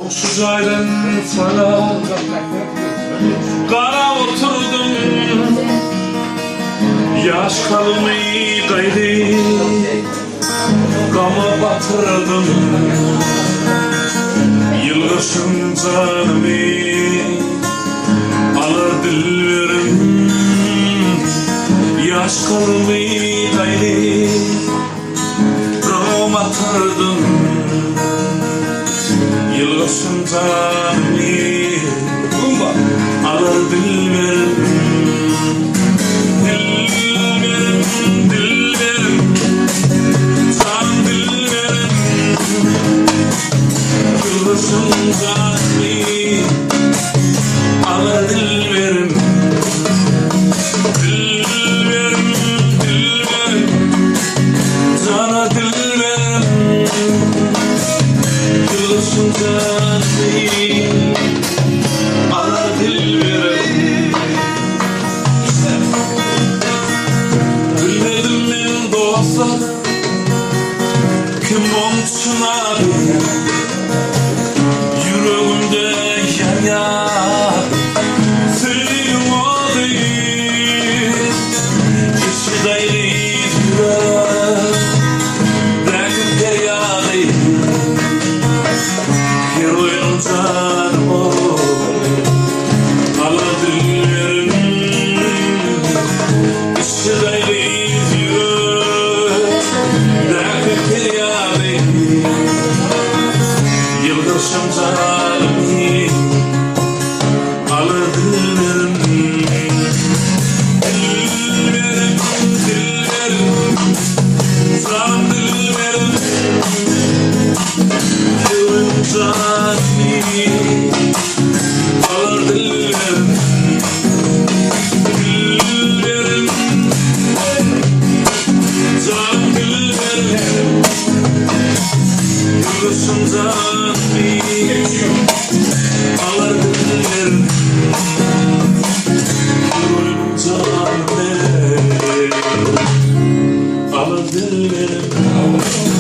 Onsuz ayran sana kara oturdum, yaş kalmayı gayri gama batırdım. Yılgışın canımı alır dillerim, yaş kalmayı gayri gama batırdım. Yılgışın canımı alır dillerim, dillerim, can dillerim. Yılgışın canımı alır dillerim, dillerim, dillerim, cana dillerim. Yılgışın canımı alır dillerim. Bilmedim men dostlar kim olmuşsun abi, yüreğimde yanar senin o değil. Kişideydi yürek derdim deryalı, heroyun canım o alır dillerim. Kişideydi yürek derdim deryalı, yıldızım canımı alır dillerim. Dillerim, dillerim, canım dillerim. Yıldızım canımı alır dillerim. Dillerim, canım dillerim. Yıldızım canımı alır dillerim. Canım alır dillerim.